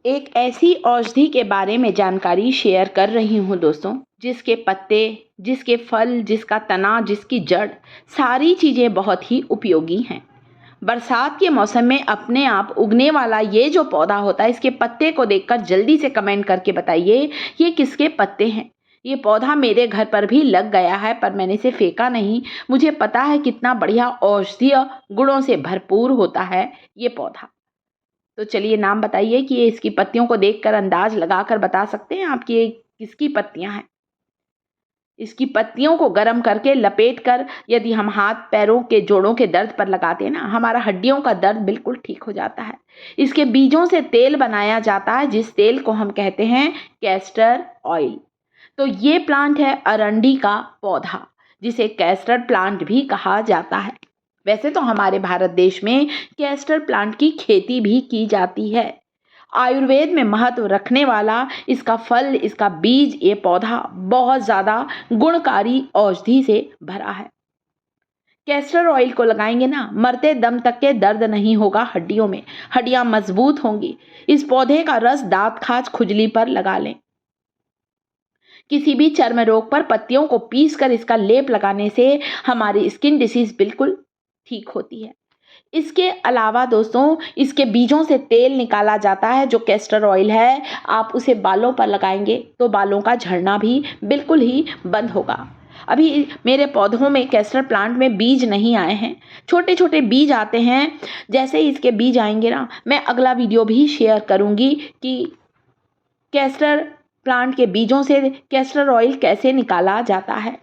एक ऐसी औषधि के बारे में जानकारी शेयर कर रही हूँ दोस्तों, जिसके पत्ते, जिसके फल, जिसका तना, जिसकी जड़, सारी चीज़ें बहुत ही उपयोगी हैं। बरसात के मौसम में अपने आप उगने वाला ये जो पौधा होता है, इसके पत्ते को देखकर जल्दी से कमेंट करके बताइए ये किसके पत्ते हैं। ये पौधा मेरे घर पर भी लग गया है, पर मैंने इसे फेंका नहीं। मुझे पता है कितना बढ़िया औषधीय गुणों से भरपूर होता है ये पौधा। तो चलिए नाम बताइए कि ये इसकी पत्तियों को देखकर अंदाज लगाकर बता सकते हैं आप कि ये किसकी पत्तियां हैं। इसकी पत्तियों को गर्म करके लपेट कर यदि हम हाथ पैरों के जोड़ों के दर्द पर लगाते हैं ना, हमारा हड्डियों का दर्द बिल्कुल ठीक हो जाता है। इसके बीजों से तेल बनाया जाता है, जिस तेल को हम कहते हैं कैस्टर ऑयल। तो ये प्लांट है अरंडी का पौधा, जिसे कैस्टर प्लांट भी कहा जाता है। वैसे तो हमारे भारत देश में कैस्टर प्लांट की खेती भी की जाती है। आयुर्वेद में महत्व रखने वाला इसका फल, इसका बीज, ये पौधा बहुत ज़्यादा गुणकारी औषधि से भरा है। कैस्टर ऑयल को लगाएंगे ना, मरते दम तक के दर्द नहीं होगा हड्डियों में, हड्डियां मजबूत होंगी। इस पौधे का रस दांत खाज खुजली पर लगा लें। किसी भी चर्म रोग पर पत्तियों को पीसकर इसका लेप लगाने से हमारी स्किन डिसीज बिल्कुल ठीक होती है। इसके अलावा दोस्तों, इसके बीजों से तेल निकाला जाता है, जो कैस्टर ऑयल है। आप उसे बालों पर लगाएंगे तो बालों का झड़ना भी बिल्कुल ही बंद होगा। अभी मेरे पौधों में, कैस्टर प्लांट में बीज नहीं आए हैं, छोटे छोटे बीज आते हैं। जैसे ही इसके बीज आएंगे ना, मैं अगला वीडियो भी शेयर करूंगी कि कैस्टर प्लांट के बीजों से कैस्टर ऑयल कैसे निकाला जाता है।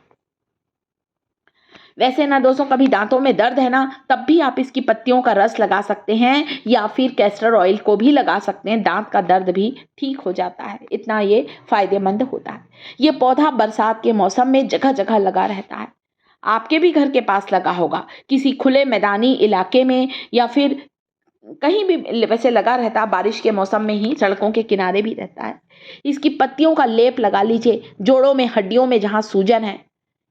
वैसे ना दोस्तों, कभी दांतों में दर्द है ना, तब भी आप इसकी पत्तियों का रस लगा सकते हैं या फिर कैस्टर ऑयल को भी लगा सकते हैं। दांत का दर्द भी ठीक हो जाता है, इतना ये फायदेमंद होता है। ये पौधा बरसात के मौसम में जगह जगह लगा रहता है। आपके भी घर के पास लगा होगा, किसी खुले मैदानी इलाके में या फिर कहीं भी वैसे लगा रहता है। बारिश के मौसम में ही सड़कों के किनारे भी रहता है। इसकी पत्तियों का लेप लगा लीजिए। जोड़ों में, हड्डियों में जहाँ सूजन है,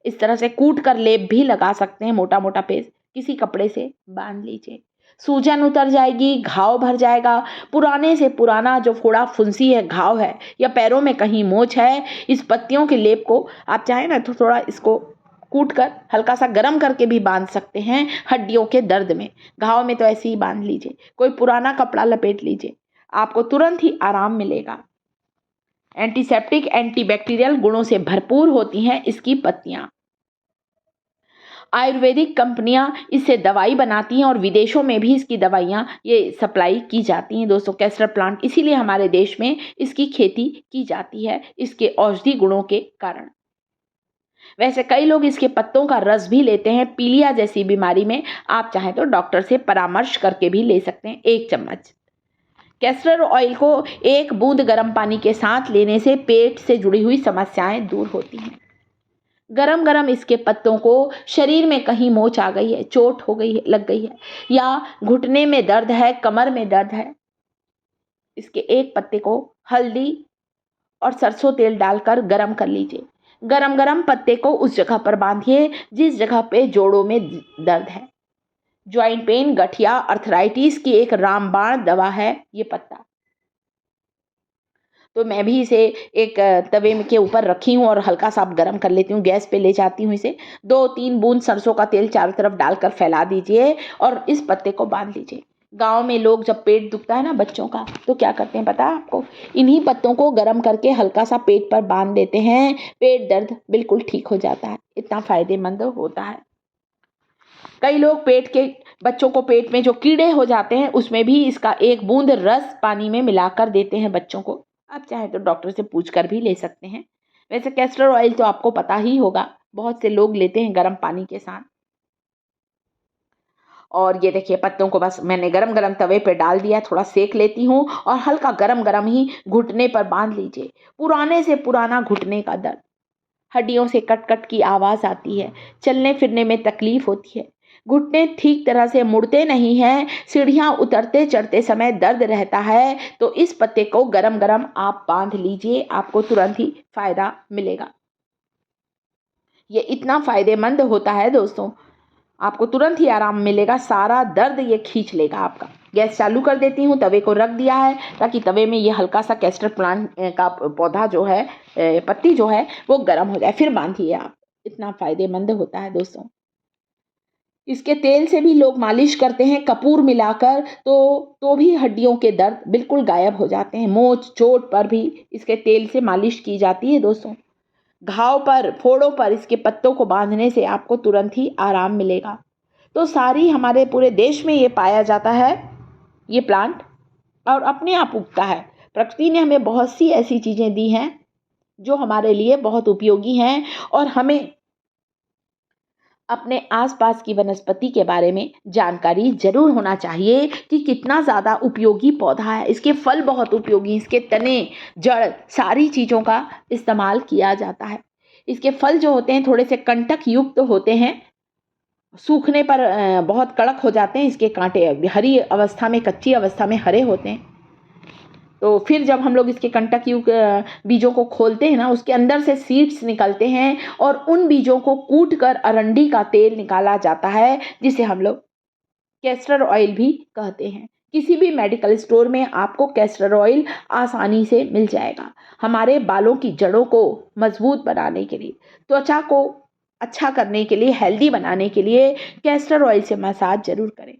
इस तरह से कूट कर लेप भी लगा सकते हैं। मोटा मोटा पेस्ट किसी कपड़े से बांध लीजिए, सूजन उतर जाएगी, घाव भर जाएगा। पुराने से पुराना जो फोड़ा फुंसी है, घाव है, या पैरों में कहीं मोच है, इस पत्तियों के लेप को आप चाहें ना तो थोड़ा इसको कूट कर हल्का सा गर्म करके भी बांध सकते हैं। हड्डियों के दर्द में, घाव में तो ऐसे ही बांध लीजिए। कोई पुराना कपड़ा लपेट लीजिए, आपको तुरंत ही आराम मिलेगा। एंटीसेप्टिक, एंटीबैक्टीरियल गुणों से भरपूर होती हैं इसकी पत्तियां। आयुर्वेदिक कंपनियां इससे दवाई बनाती हैं और विदेशों में भी इसकी दवाइयां ये सप्लाई की जाती हैं दोस्तों। कैस्टर प्लांट, इसीलिए हमारे देश में इसकी खेती की जाती है, इसके औषधि गुणों के कारण। वैसे कई लोग इसके पत्तों का रस भी लेते हैं पीलिया जैसी बीमारी में। आप चाहें तो डॉक्टर से परामर्श करके भी ले सकते हैं। 1 चम्मच कैस्टर ऑयल को 1 बूंद गर्म पानी के साथ लेने से पेट से जुड़ी हुई समस्याएं दूर होती हैं। गरम गरम इसके पत्तों को, शरीर में कहीं मोच आ गई है, चोट हो गई है, लग गई है, या घुटने में दर्द है, कमर में दर्द है, इसके एक पत्ते को हल्दी और सरसों तेल डालकर गरम कर लीजिए। गरम गरम पत्ते को उस जगह पर बांधिए जिस जगह पे जोड़ों में दर्द है। ज्वाइंट पेन, गठिया, अर्थराइटिस की एक रामबाण दवा है ये पत्ता। तो मैं भी इसे एक तवे के ऊपर रखी हूँ और हल्का सा गरम कर लेती हूँ। गैस पे ले जाती हूँ इसे। 2-3 बूंद सरसों का तेल चारों तरफ डालकर फैला दीजिए और इस पत्ते को बांध लीजिए। गांव में लोग जब पेट दुखता है ना बच्चों का, तो क्या करते हैं पता है आपको? इन्हीं पत्तों को गरम करके हल्का सा पेट पर बांध देते हैं। पेट दर्द बिल्कुल ठीक हो जाता है। इतना फायदेमंद होता है। कई लोग बच्चों को पेट में जो कीड़े हो जाते हैं, उसमें भी इसका 1 बूंद रस पानी में मिलाकर देते हैं बच्चों को। आप चाहे तो डॉक्टर से पूछ कर भी ले सकते हैं। वैसे कैस्टर ऑयल तो आपको पता ही होगा, बहुत से लोग लेते हैं गर्म पानी के साथ। और ये देखिए, पत्तों को बस मैंने गरम गरम तवे पे डाल दिया, थोड़ा सेक लेती हूँ और हल्का गरम गरम ही घुटने पर बांध लीजिए। पुराने से पुराना घुटने का दर्द, हड्डियों से कट कट की आवाज़ आती है, चलने फिरने में तकलीफ होती है, घुटने ठीक तरह से मुड़ते नहीं हैं, सीढ़ियाँ उतरते चढ़ते समय दर्द रहता है, तो इस पत्ते को गरम गरम आप बांध लीजिए, आपको तुरंत ही फायदा मिलेगा। ये इतना फायदेमंद होता है दोस्तों, आपको तुरंत ही आराम मिलेगा। सारा दर्द ये खींच लेगा आपका। गैस चालू कर देती हूँ, तवे को रख दिया है ताकि तवे में ये हल्का सा कैस्टर प्लांट का पौधा जो है, पत्ती जो है वो गर्म हो जाए, फिर बांधिए आप। इतना फ़ायदेमंद होता है दोस्तों। इसके तेल से भी लोग मालिश करते हैं कपूर मिलाकर, तो भी हड्डियों के दर्द बिल्कुल गायब हो जाते हैं। मोच चोट पर भी इसके तेल से मालिश की जाती है दोस्तों। घाव पर, फोड़ों पर इसके पत्तों को बांधने से आपको तुरंत ही आराम मिलेगा। तो सारी हमारे पूरे देश में ये पाया जाता है, ये प्लांट, और अपने आप उगता है। प्रकृति ने हमें बहुत सी ऐसी चीज़ें दी हैं जो हमारे लिए बहुत उपयोगी हैं, और हमें अपने आसपास की वनस्पति के बारे में जानकारी जरूर होना चाहिए कि कितना ज़्यादा उपयोगी पौधा है। इसके फल बहुत उपयोगी, इसके तने, जड़, सारी चीज़ों का इस्तेमाल किया जाता है। इसके फल जो होते हैं थोड़े से कंटक युक्त होते हैं, सूखने पर बहुत कड़क हो जाते हैं। इसके कांटे हरी अवस्था में, कच्ची अवस्था में हरे होते हैं। तो फिर जब हम लोग इसके कंटक युक्त बीजों को खोलते हैं ना, उसके अंदर से सीड्स निकलते हैं, और उन बीजों को कूट कर अरंडी का तेल निकाला जाता है, जिसे हम लोग कैस्टर ऑयल भी कहते हैं। किसी भी मेडिकल स्टोर में आपको कैस्टर ऑयल आसानी से मिल जाएगा। हमारे बालों की जड़ों को मजबूत बनाने के लिए, त्वचा को अच्छा करने के लिए, हेल्दी बनाने के लिए कैस्टर ऑयल से मसाज जरूर करें।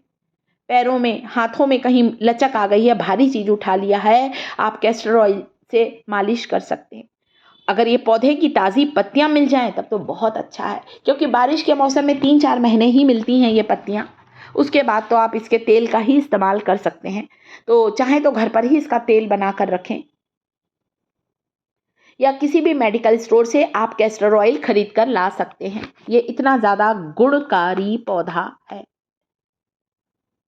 पैरों में, हाथों में कहीं लचक आ गई है, भारी चीज उठा लिया है, आप कैस्टर ऑयल से मालिश कर सकते हैं। अगर ये पौधे की ताज़ी पत्तियां मिल जाएं तब तो बहुत अच्छा है, क्योंकि बारिश के मौसम में 3-4 महीने ही मिलती हैं ये पत्तियां। उसके बाद तो आप इसके तेल का ही इस्तेमाल कर सकते हैं। तो चाहे तो घर पर ही इसका तेल बना कर रखें, या किसी भी मेडिकल स्टोर से आप कैस्टर ऑयल खरीद कर ला सकते हैं। ये इतना ज़्यादा गुणकारी पौधा है,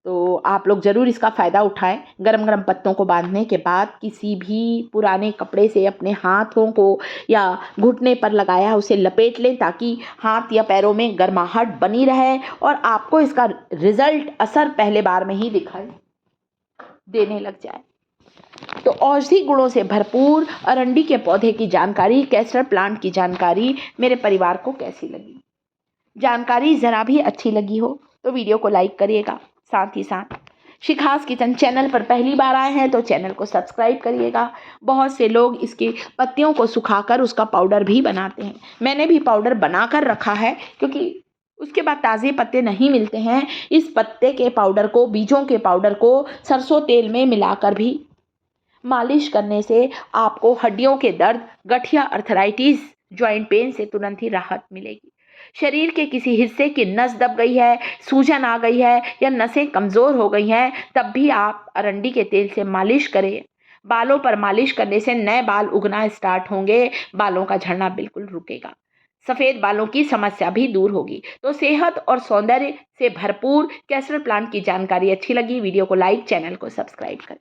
तो आप लोग ज़रूर इसका फ़ायदा उठाएं। गरम गरम पत्तों को बांधने के बाद किसी भी पुराने कपड़े से अपने हाथों को या घुटने पर लगाया उसे लपेट लें, ताकि हाथ या पैरों में गर्माहट बनी रहे और आपको इसका रिजल्ट, असर पहले बार में ही दिखाई देने लग जाए। तो औषधि गुणों से भरपूर अरंडी के पौधे की जानकारी, कैस्टर प्लांट की जानकारी मेरे परिवार को कैसी लगी? जानकारी ज़रा भी अच्छी लगी हो तो वीडियो को लाइक करिएगा। साथ ही साथ शिखास किचन चैनल पर पहली बार आए हैं तो चैनल को सब्सक्राइब करिएगा। बहुत से लोग इसकी पत्तियों को सुखाकर उसका पाउडर भी बनाते हैं। मैंने भी पाउडर बनाकर रखा है, क्योंकि उसके बाद ताज़े पत्ते नहीं मिलते हैं। इस पत्ते के पाउडर को, बीजों के पाउडर को सरसों तेल में मिलाकर भी मालिश करने से आपको हड्डियों के दर्द, गठिया, अर्थराइटिस, जॉइंट पेन से तुरंत ही राहत मिलेगी। शरीर के किसी हिस्से की नस दब गई है, सूजन आ गई है या नसें कमज़ोर हो गई हैं, तब भी आप अरंडी के तेल से मालिश करें। बालों पर मालिश करने से नए बाल उगना स्टार्ट होंगे, बालों का झड़ना बिल्कुल रुकेगा, सफ़ेद बालों की समस्या भी दूर होगी। तो सेहत और सौंदर्य से भरपूर कैस्टर प्लांट की जानकारी अच्छी लगी, वीडियो को लाइक, चैनल को सब्सक्राइब करें।